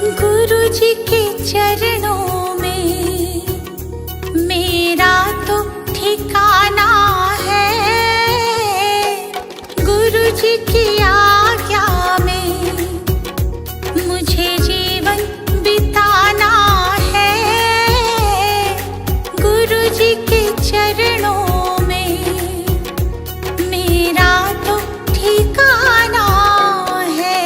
गुरु जी के चरणों में मेरा तो ठिकाना है। गुरु जी की आज्ञा में मुझे जीवन बिताना है। गुरु जी के चरणों में मेरा तो ठिकाना है।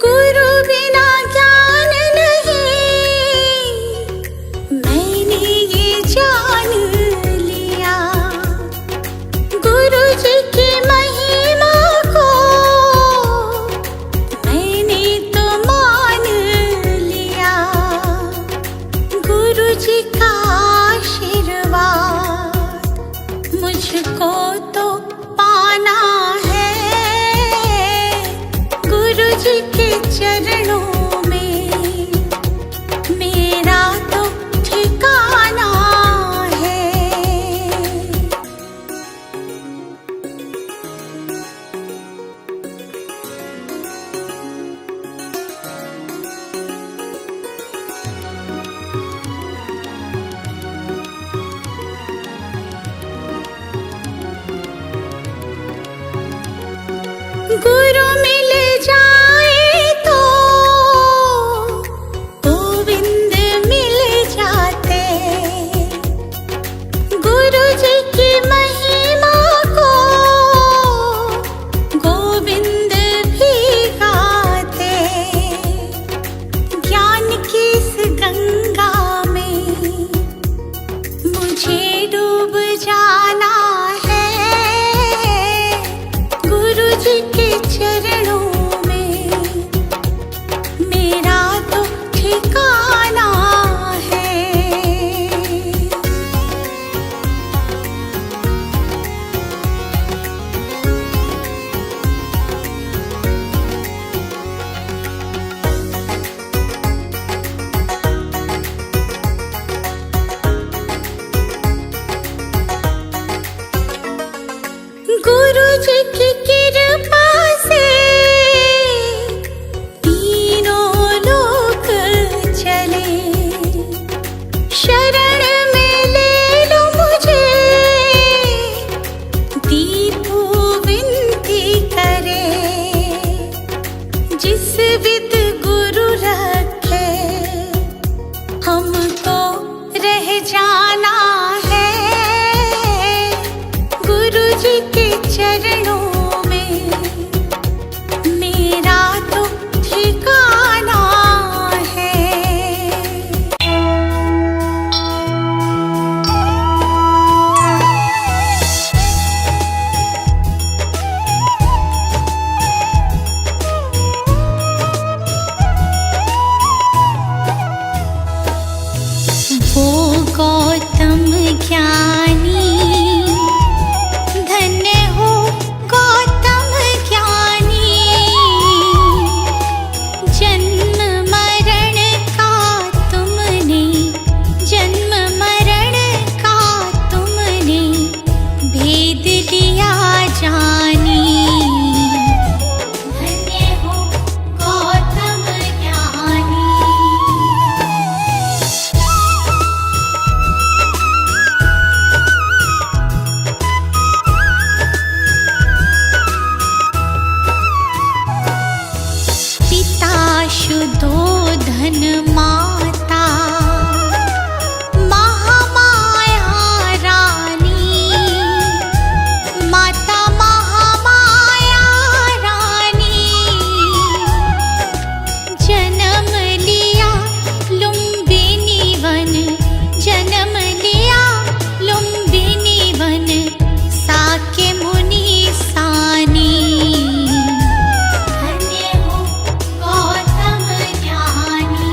गुरु बिना ज्ञान नहीं, मैंने ये जान लिया। गुरु जी की महिमा को मैंने तो मान लिया। गुरु जी का आशीर्वाद मुझको तो पाना है। गुरु जी के चरणों में मेरा तो ठिकाना है। गुरु मिल जाए तो गोविंद मिल जाते। गुरु जी की महिमा को गोविंद भी गाते। ज्ञान की इस गंगा में मुझे डूब जाना है। गुरु जी के चरणों में मेरा तो ठिकाना है। गुरु जी की कृपा से तीनों लोक चले। शरण में ले लो मुझे, दीपू विनती करे। जिस विद गुरु रखे हमको रह जाना है। गुरु जी के चरणों में मेरा तो ठिकाना है। वो गौतम ज्ञानी, धन्य हो गौतम ज्ञानी। जन्म मरण का तुमने, जन्म मरण का तुमने भेद लिया जानी। धन्य हो गौतम ज्ञानी। शुद्धोधन माता महामाया रानी। माता महामाया रानी। जन्म लिया लुम्बिनी वन, जन्म लिया लुम्बिनी वन। साके मुनि सानी। धन्य हो गौतम ज्ञानी।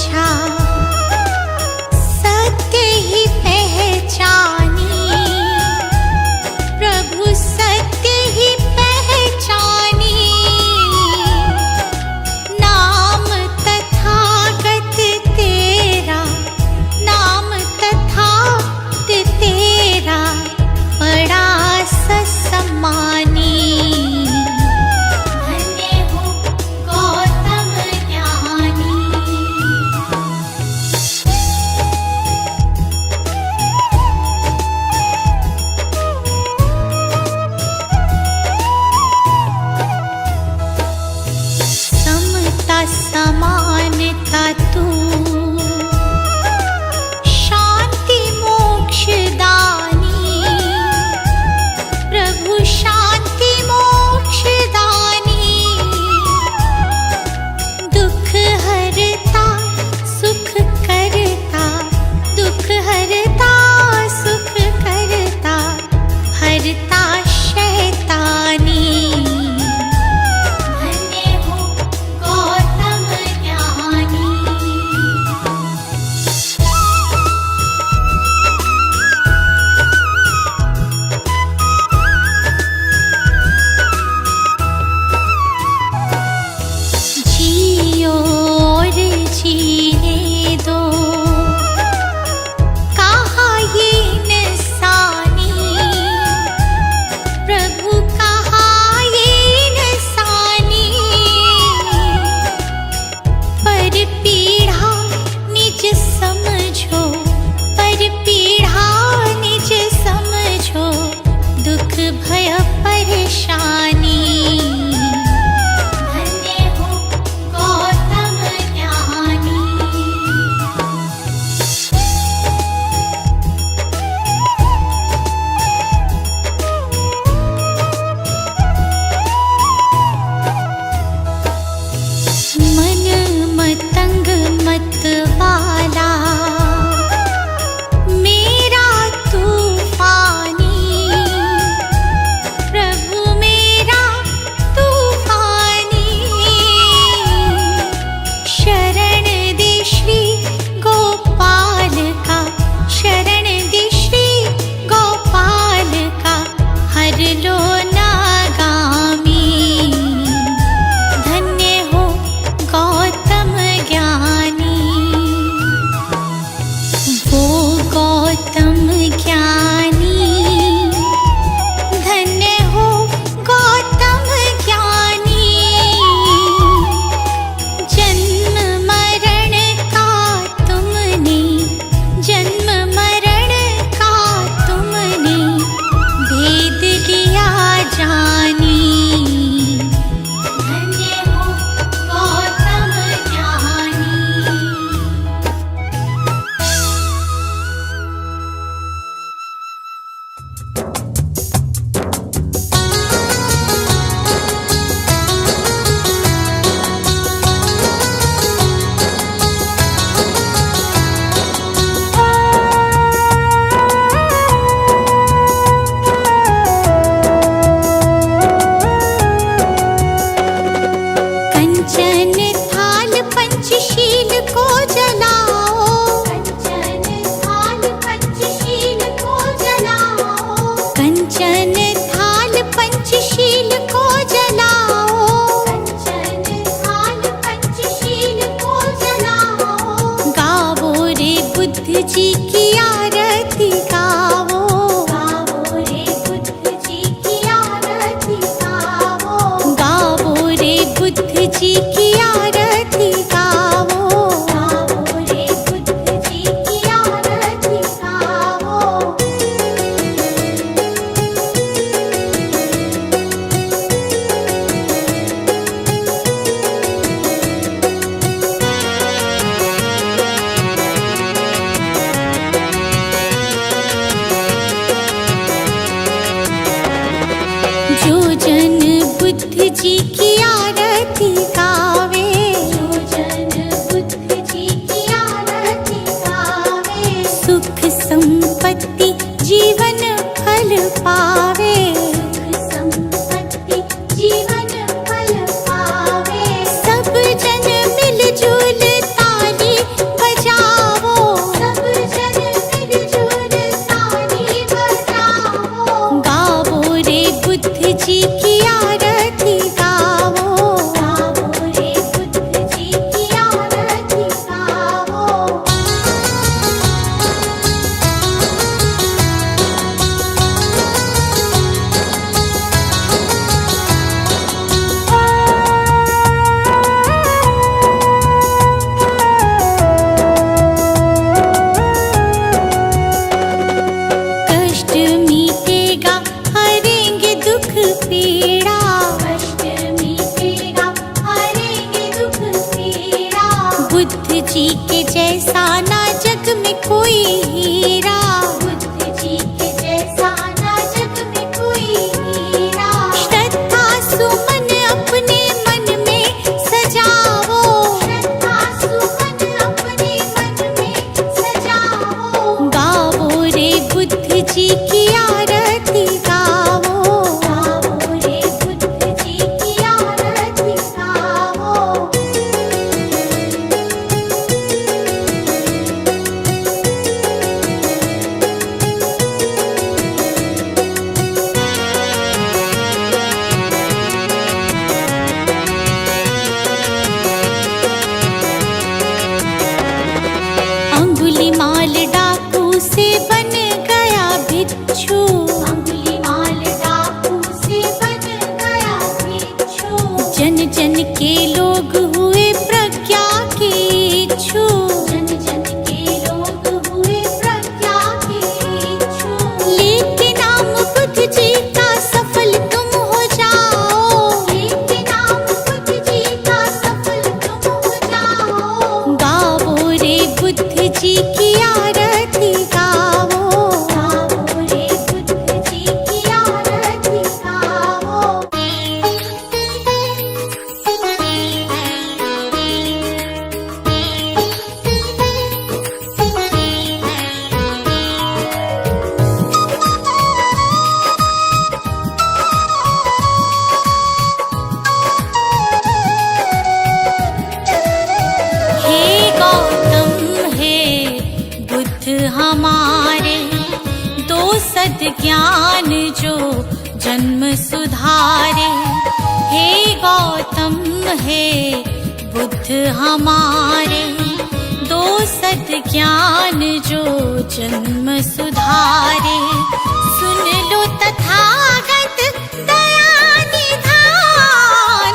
समझा, सत्य ही पहचानी, प्रभु सत्य ही पहचानी। नाम तथागत तेरा, नाम तथागत तेरा बड़ा ससम्मानी। धन्य हो गौतम ज्ञानी। समता समानता तू, शांति मोक्ष दानी, प्रभु शांति मोक्ष दानी। दुख हरता सुख करता, दुख हरता सुख करता, हरता शैतानी। धन्य हो गौतम ज्ञानी। जियो और जीने दो, कहा ये इंसानी, प्रभु कहा ये इंसानी। पर पीढ़ा निज समझो, पर पीढ़ा निज समझो, दुख भय परेशानी। धन्य हो गौतम ज्ञानी। मन मतंग मत वाला, मेरा तूफानी, प्रभु मेरा तूफानी। शरण दे श्री गोपाल का, शरण दे श्री गोपाल का, हर लो नागामी। धन्य हो गौतम ज्ञानी। वो गौतम ज्ञानी, धन्य हो गौतम ज्ञानी। जन्म मरण का तुमने, जन्म मरण का तुमने भेद लिया जानी। धन्य हो गौतम ज्ञानी। कंचन थाल पंचशील को जलाओ, कंचन थाल पंचशील को जलाओ, कंचन थाल पंचशील को जलाओ, कंचन थाल पंचशील को जलाओ। गावो रे बुद्ध जी की आरती गावो, गावो रे बुद्ध जी की आरती गावो, गावो रे बुद्ध जी की आरती गावो, गावो रे बुद्ध जी की आरती गावो। जो जन बुद्ध जी की आरती गावे, जो जन बुद्ध जी की आरती गावे, सुख संपत्ति जीवन फल पावे, सुख संपत्ति जीवन फल पावे। सब जन मिलजुल ताली बिच्छू, अंगुलीमाल डाकू से बन गया भिक्षु। जन जन के लोग हुए प्रज्ञा के इच्छु, जन जन के लोग हुए प्रज्ञा के इच्छु। लेके नाम बुद्ध जी का सफल तुम हो जाओ, लेके नाम बुद्ध जी का सफल तुम हो जाओ। गावो रे बुद्ध जी की आरती गावो, गावो रे बुद्ध जी की आरती गावो। हे गौतम हे बुद्ध हमारे, दो सद्ज्ञान जो जन्म सुधारे। हे गौतम हे बुद्ध हमारे, दो सद्ज्ञान जो जन्म सुधारे। सुन लो तथागत दया निधान,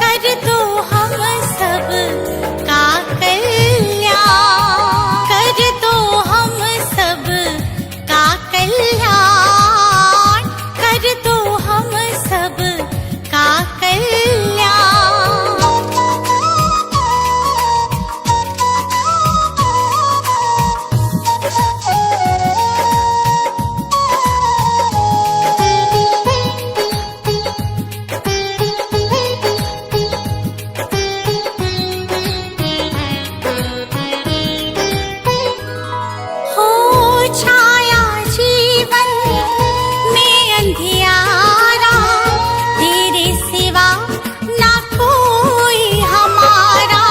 कर दो हम सब का कल्याण, कर दो हम सब का कल्याण, कर दो हम सब का कल्याण। हो छाया जीवन में अंधियारा, तेरे सिवा ना कोई हमारा।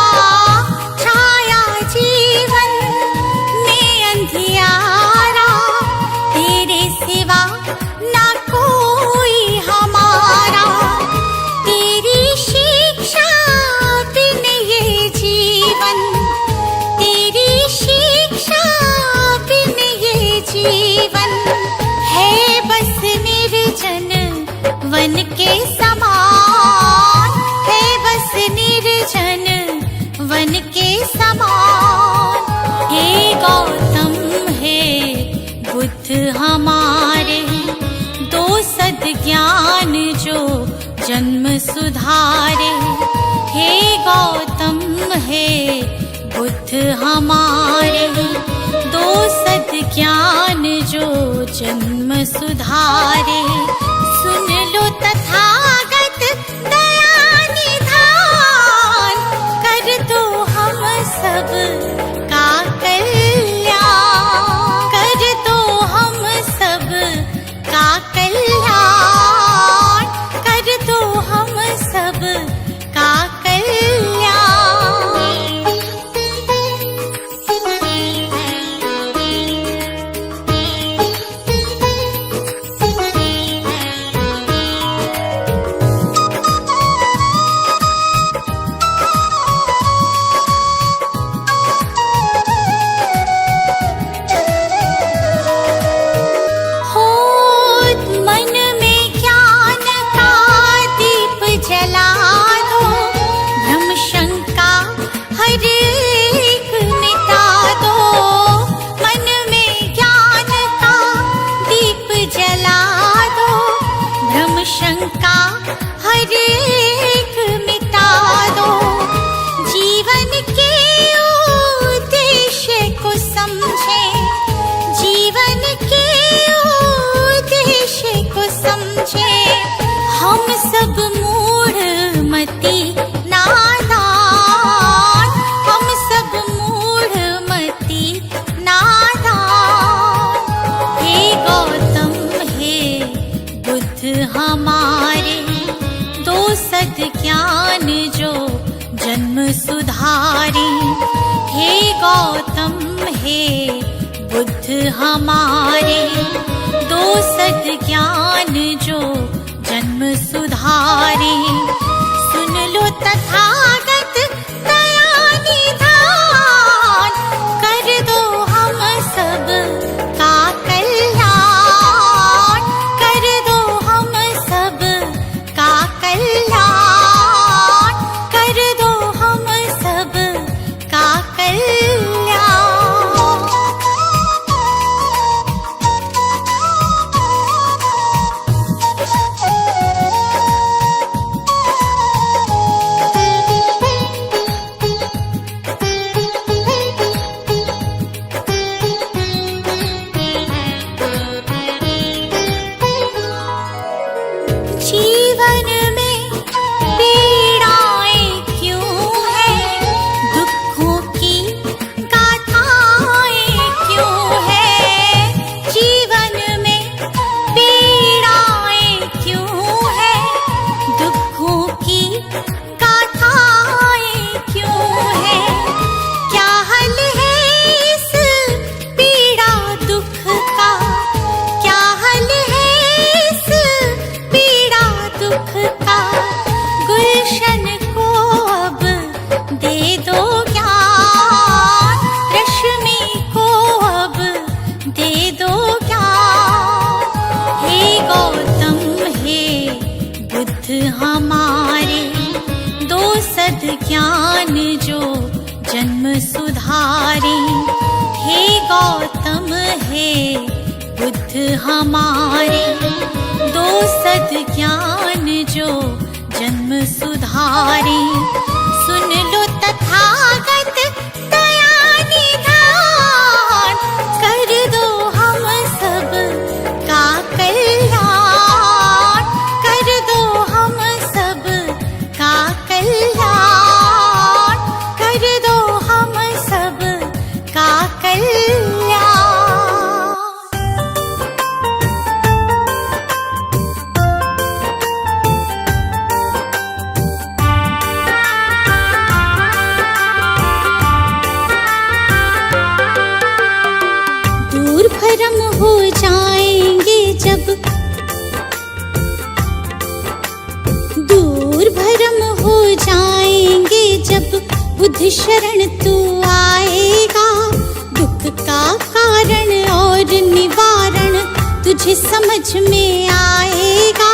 छाया जीवन में अंधियारा, तेरे सिवा ना कोई हमारा। तेरी शिक्षा बिन ये जीवन, तेरी शिक्षा बिन ये जीवन है बस निर्जन वन के समान, है बस निर्जन वन के समान। हे गौतम हे बुद्ध हमारे, दो सद्ज्ञान जो जन्म सुधारे। हे गौतम हे बुद्ध हमारे, दो सद्ज्ञान जो जन्म सुधारे। सुन लो तथागत दया निधान, कर दो हम सब का कल्याण, कर दो हम सब का कल्याण, कर दो हम सब का कल्याण। हो मन में ज्ञान का दीप जला दो, भ्रम शंका हर एक मिटा दो। मन में ज्ञान का दीप जला दो, भ्रम शंका हर एक मिटा दो। जीवन के उद्देश्य को समझे, जीवन के उद्देश्य को समझे। हम सब मूढ़ मति नादान, हम सब मूढ़ मति नादान। हे गौतम हे बुद्ध हमारे, दो सद्ज्ञान जो जन्म सुधारे। हे गौतम हे बुद्ध हमारे, दो सद्ज्ञान जो जन्म सुधारे। सुन लो तथागत दया निधान, कर दो हम सब का कल्याण। हमारे, दो सद ज्ञान जो जन्म सुधारे। हे गौतम हे बुद्ध हमारे, दो सद ज्ञान जो जन्म सुधारे। सुन लो तथागत दया निधान, कर दो हम सब का कल्याण, कर दो हम सब का कल्याण, कर दो हम सब का कल्याण। भ्रम हो जाएंगे जब, दूर भ्रम हो जाएंगे जब बुद्ध शरण तू आएगा। दुख का कारण और निवारण तुझे समझ में आएगा।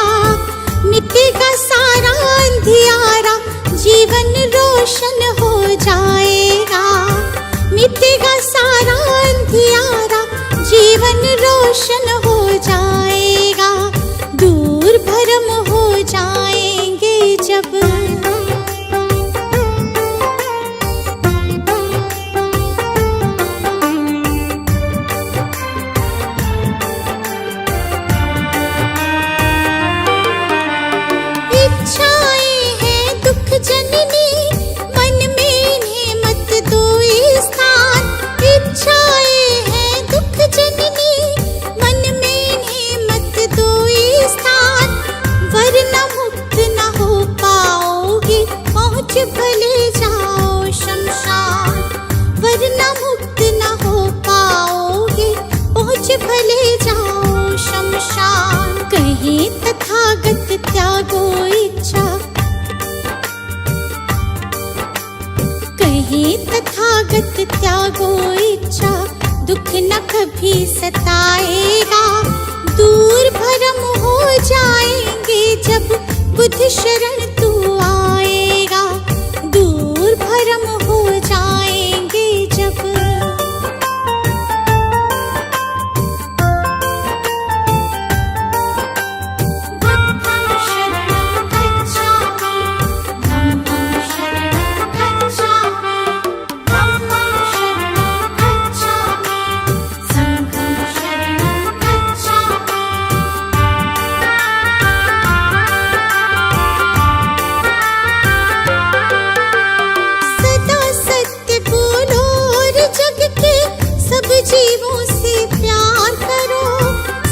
मिटेगा सारा अंधियारा, जीवन रोशन हो जाएगा। मिटेगा सारा अंधियारा, जीवन रोशन हो जाएगा। दूर भ्रम हो जाएंगे जब। इच्छाएं हैं दुख जननी, मन में इन्हें मत दो स्थान। इच्छाएं हैं दुख जननी, मन में इन्हें मत दो स्थान। वरना मुक्त न हो पाओगे, पहुँच भले जाओ शमशान। वरना मुक्त न हो पाओगे, पहुँच भले जाओ शमशान। कहीं तथागत त्यागो इच्छा, कहीं तथागत त्यागो इच्छा। दुख न कभी सताएगा, दूर भ्रम हो जाएंगे जब बुद्ध शरण तू आएगा। दूर भ्रम हो जाएंगे जब। बुद्धं शरणं गच्छामि, धम्मं शरणं गच्छामि, धम्मं शरणं गच्छामि, संघं शरणं गच्छामि। सदा सत्य बोलो और जग के सब जीवों से प्यार करो।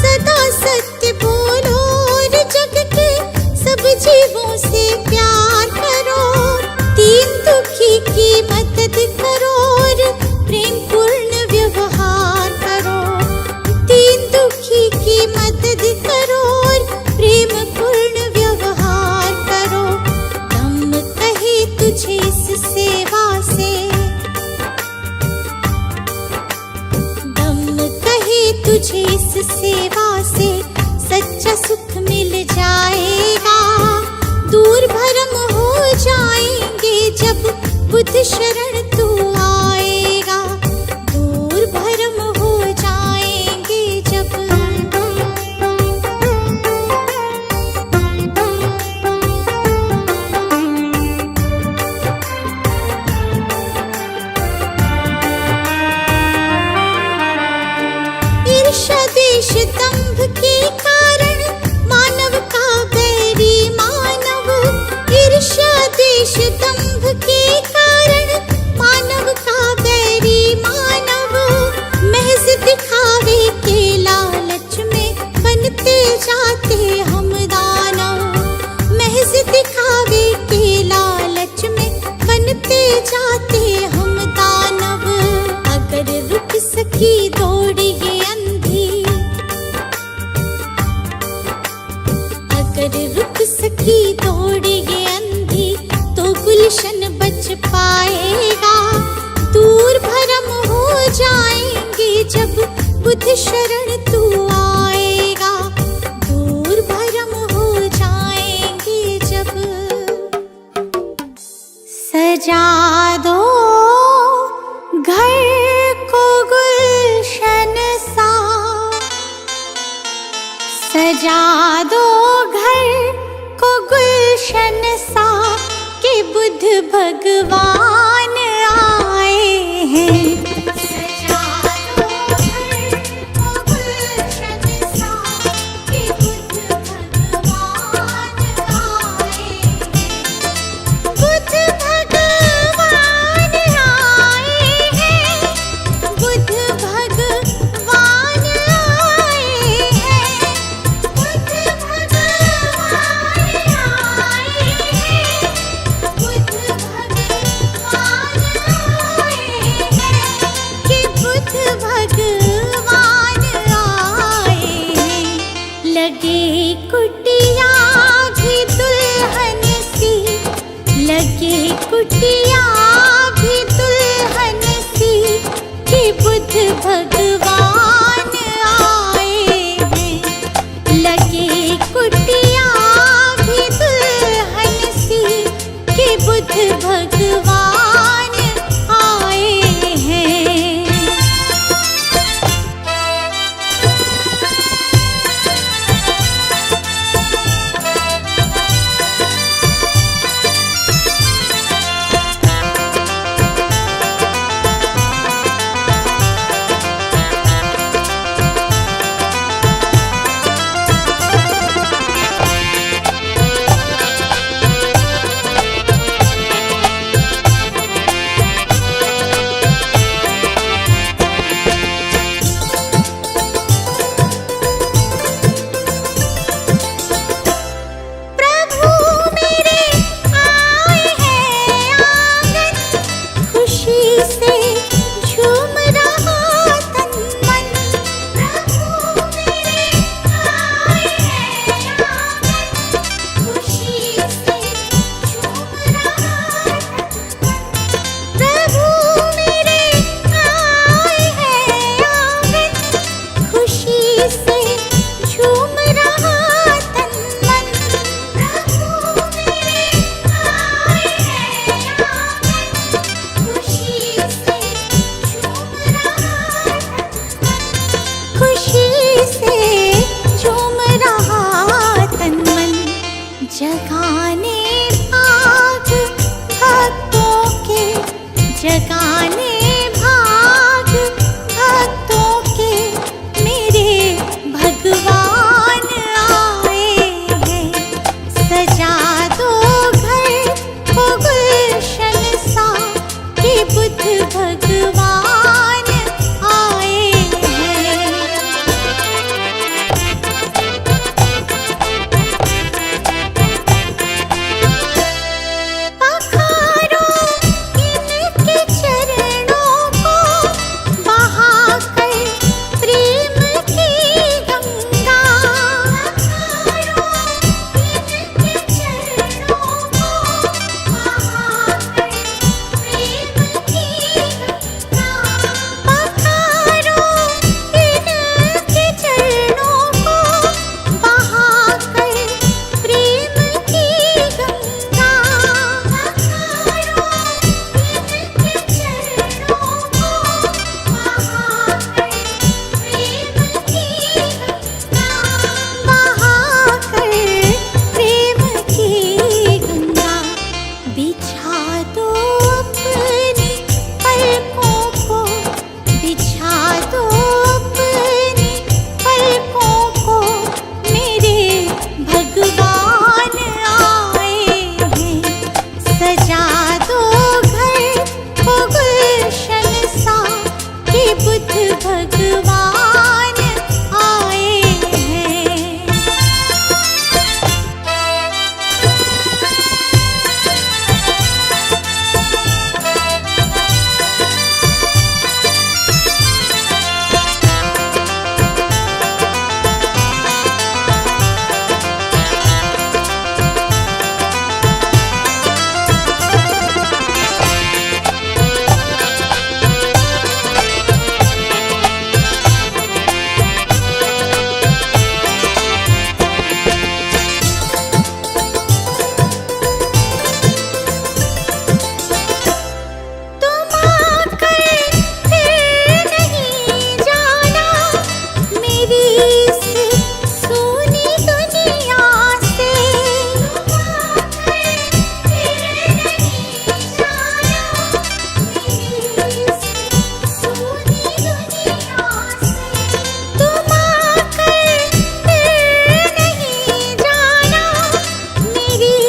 सदा सत्य बोलो और जग के सब जीवों से प्यार करो। दीन दुखी की मदद करो और प्रेम पूर्ण व्यवहार करो। दीन दुखी की मदद करो और प्रेम पूर्ण व्यवहार करो। धम्म कहे तुझे इस सेवा से, धम्म कहे तुझे इस सेवा से सच्चा सुख मिल जाएगा। दूर भ्रम हो जाएंगे जब बुद्ध शरण तू आएगा। दूर भ्रम हो जाएंगे जब। ईर्ष्या द्वेष दंभ के कारण मानव का बैरी मानव। ईर्ष्या द्वेष दंभ के कारण मानव का बैरी मानव। महज दिखावे के लालच में बनते जाते हम दानव। महज दिखावे के लालच में बनते जाते हम दानव। अगर रुक सकी दौड़ ये अंधी, अगर रुक सकी दौड़ ये अंधी, तो गुलशन बच पाएगा। दूर भ्रम हो जाएंगे जब बुद्ध शरण तू आएगा। दूर भ्रम हो जाएंगे सजा दो घर को गुलशन सा, सजा दो घर को गुलशन सा कि बुद्ध भगवान आए हैं। सजा दो घर को गुलशन सा कि बुद्ध भगवान आए हैं। बुद्ध भगवान आए हैं, बुद्ध भगवान आए हैं, बुद्ध भगवान आए हैं, बुद्ध भगवान आए हैं कि बुद्ध भगवान आए हैं। लगे कुटिया भी दुल्हन सी, लगे कुटिया भी दुल्हन सी कि बुद्ध भगवान आए हैं। लगे कुटिया भी दुल्हन सी कि बुद्ध भगवान आए हैं। प्रभु मेरे आए हैं आंगन, खुशी से झूम रहा तन मन। प्रभु मेरे आए हैं आंगन, खुशी से झूम रहा तन मन। प्रभु मेरे आए हैं आंगन, खुशी से झूम रहा तन मन। प्रभु मेरे आए हैं आंगन, खुशी से झूम रहा तन मन। खुशी से झूम रहा तन मन। जगाने भाग भक्तों के, जगाने भाग भक्तों के मेरे भगवान आए हैं। सजा दो घर को गुलशन सा कि बुद्ध भगवान आए हैं। पखारो इनके चरणों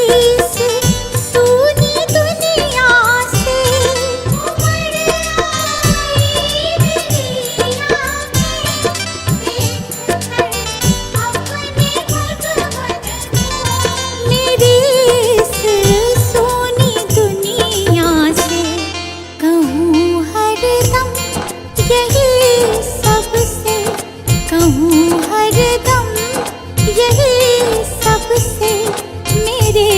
इस सूनी दुनिया से उमड़ आई मेरी आँखें, देख कर अपने भगवन को। मेरी इस सूनी दुनिया से कहूँ हरदम यही सबसे, कहूँ हरदम यही सबसे, मेरे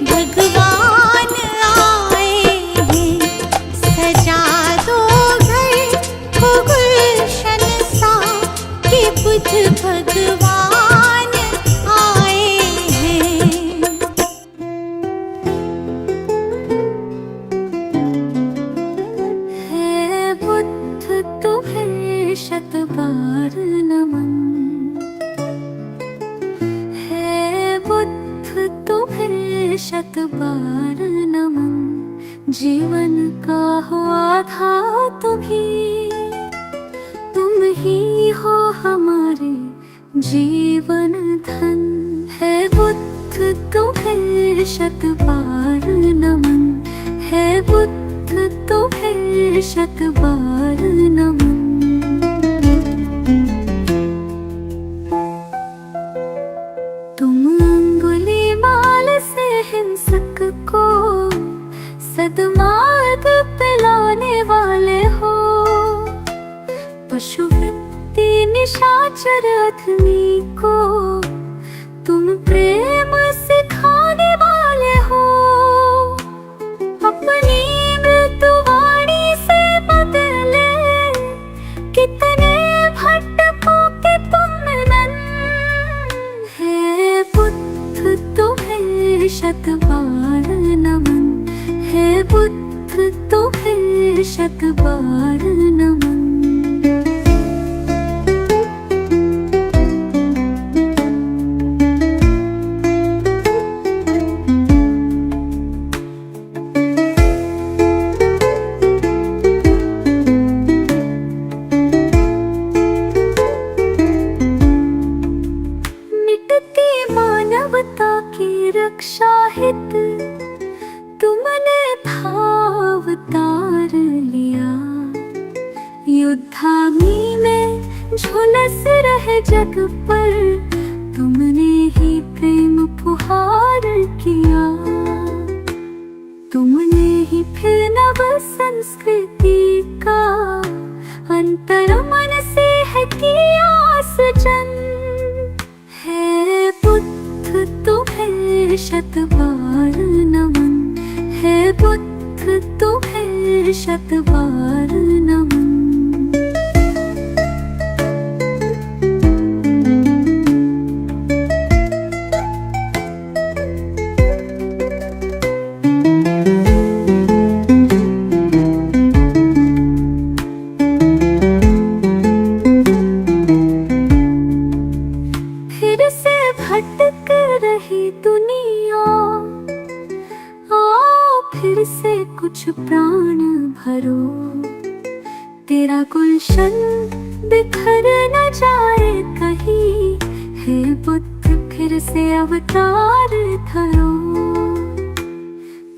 भगवान आए हैं। सजा दो घर को गुलशन सा, कि बुद्ध भगवान आए हैं। है बुद्ध तुम्हें शत बार नमन, है बुद्ध तुम्हें शत बार नमन। जीवन का हो आधार तुम ही हो हमारे जीवन धन। है बुद्ध तुम्हें शत बार नमन, है बुद्ध तुम्हें शत बार नमन। तुम अंगुलीमाल से हिंसक को सद्मार्ग पिलाने वाले हो। पशुवृत्ति निशाचर अधमी को तुम प्रेम सिखाने वाले हो। अपनी मृत्युवाणी से बदले कितने भटकों के तुम नन। है बुद्ध तुम्हें शत बार नमन, है बुद्ध तुम्हें शत बार नमन। मानवता की रक्षा हित तुमने अवतार लिया। युद्धाग्नि में झुलस रहे जग पर तुमने ही प्रेम फुहार किया। तुमने ही फिर नव संस्कृति का अंतर मन से है किया सृजन। है बुद्ध तुम्हें शत बार नमन, है बुद्ध तुम्हें शत बार नमन। फिर से भटक रही दुनिया, आओ फिर से कुछ प्राण भरो। तेरा गुलशन बिखर न जाए कहीं, हे बुद्ध फिर से अवतार धरो।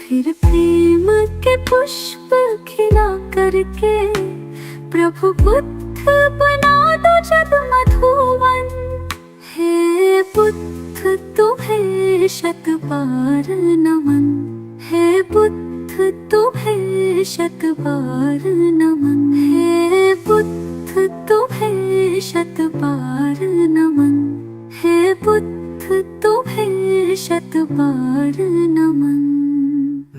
फिर प्रेम के पुष्प खिला करके प्रभु बुद्ध बना दो जग मधुवन। हे बुद्ध तुम्हें शत बार नमन, हे बुद्ध तुम्हें शत बार नमन। हे बुद्ध तुम्हें शत बार नमन, हे बुद्ध तुम्हें शत बार नमन।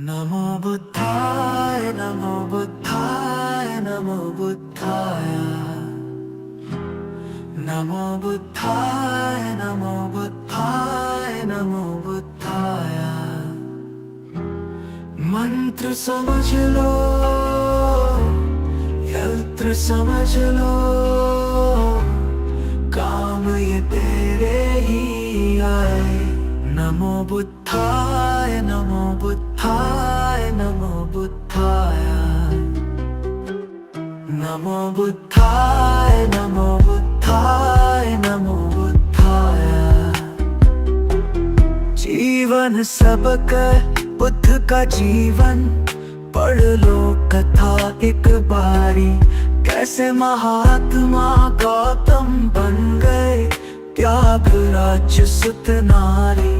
नमो बुद्धाय, नमो बुद्धाय, नमो बुद्धाय। नमो बुद्धाय, नमो बुद्धाय, नमो बुद्धाय। मंत्र समझ लो, यंत्र समझ लो, काम ये तेरे ही आए। नमो बुद्धाय, नमो बुद्धाय, नमो बुद्धाय। नमो बुद्धाय, नमो बुद्धाय, नमो बुद्धाय। जीवन जीवन सबक बुद्ध का जीवन पढ़ लो कथा एक बारी, कैसे महात्मा गौतम बन गए त्याग राज्य सुत नारी।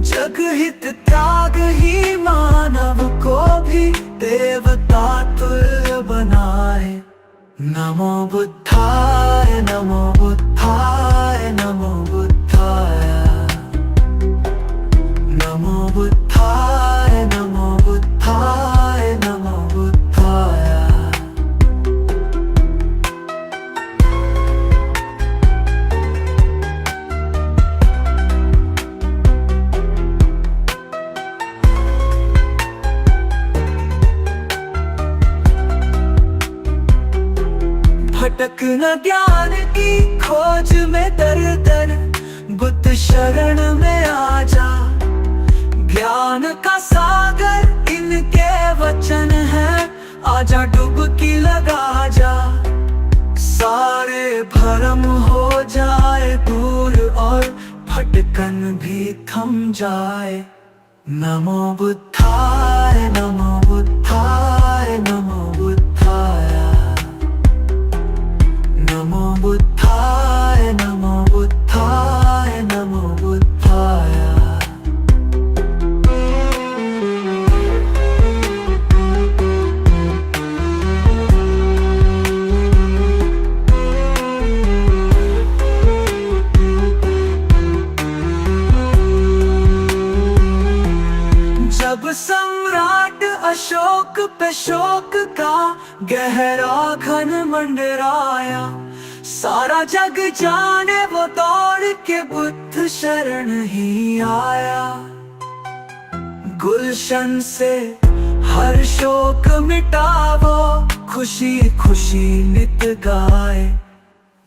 जग हित त्याग ही मानव को भी देवता तुल्य बनाए। नमो बुद्धाय नमो बुद्धाय नमो बुद्धाय नमो बुद्धाय नमो बुद्धाय नमो बुद्धाय। भटक न ज्ञान की खोज में दर दर, बुद्ध शरण में आ जा। ज्ञान का सागर इनके वचन है, आजा डुबकी लगा जा। सारे भरम हो जाए दूर और भटकन भी थम जाए। नमो बुद्धाय नमो बुद्धाय नमो बुद्धाय नमो बुद्धाय नमो बुद्धाय नमो बुद्धाय। जब सम्राट अशोक पे शोक का गहरा घन मंडराया, सारा जग जाने वो दौड़ के बुद्ध शरण ही आया। गुलशन से हर शोक मिटावो, खुशी खुशी नित गाए।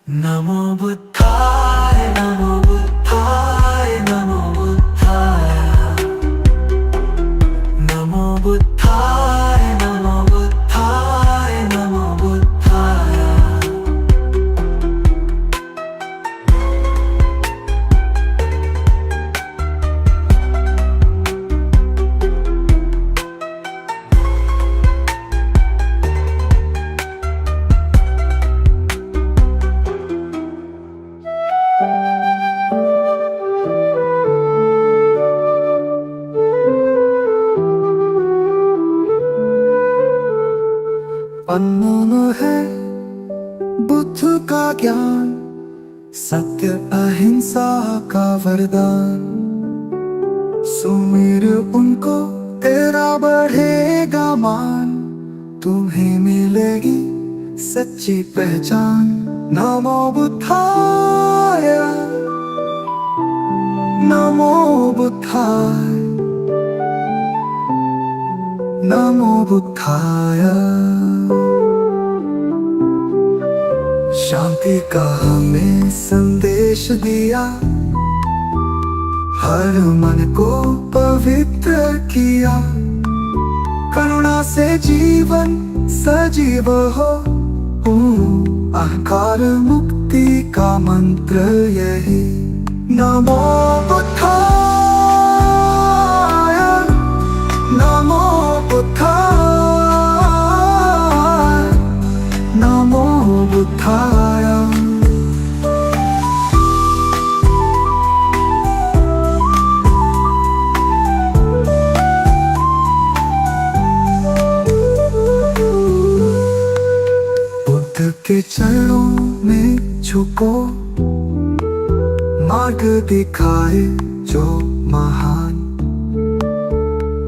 नमो बुद्धाय नमो बुद्धाय नमो बुद्धाय नमो बुद्धाय नमो बुद्धाय नमो बुद्धाय। अनमोल है बुद्ध का ज्ञान, सत्य अहिंसा का वरदान। सुमिर उनको तेरा बढ़ेगा मान, तुम्हें मिलेगी सच्ची पहचान। नमो बुद्धाय नमो बुद्धाय नमो बुद्धाय। शांति का हमें संदेश दिया, हर मन को पवित्र किया। करुणा से जीवन सजीव हो, अहंकार मुक्ति का मंत्र यही। नमो बुद्धाय नमो बुद्धाय नमो बुद्धाय। बुद्ध के चरणों में झुको, मार्ग दिखाए जो महान।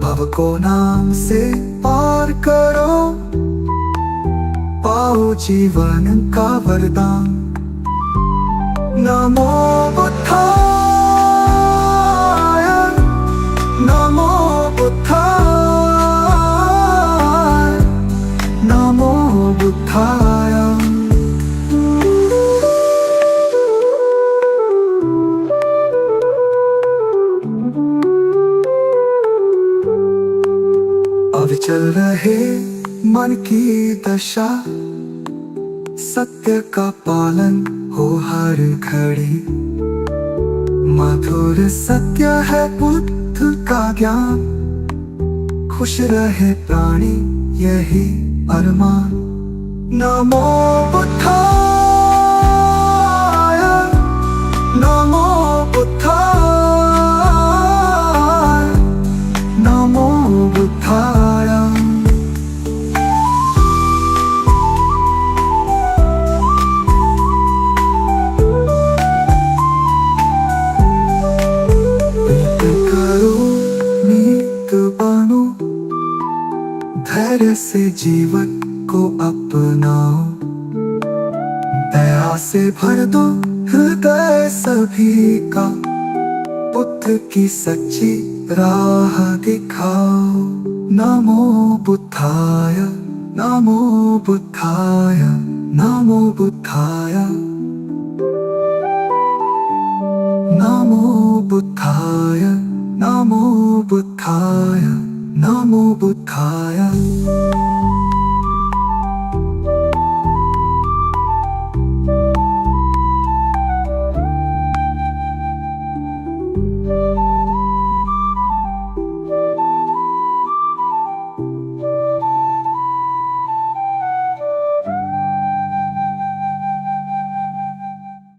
भव को नाम से पार करो, पाओ जीवन का वरदान। नमो बुद्धाय नमो बुद्धाय नमो बुद्धाय। चल रहे मन की दशा, सत्य का पालन हो हर घड़ी। मधुर सत्य है बुद्ध का ज्ञान, खुश रहे प्राणी यही अरमान। नमो बुद्धाय, नमो बुद्धाय, नमो बुद्धाय। नीत बनो, धैर्य से जीवन को अपनाओ, दया से भर दो हृदय सभी का, बुद्ध की सच्ची राह दिखाओ। नमो बुद्धाय, नमो बुद्धाय, नमो बुद्धाय, नमो बुद्धाय, नमो बुद्धाय, नमो बुद्धाय।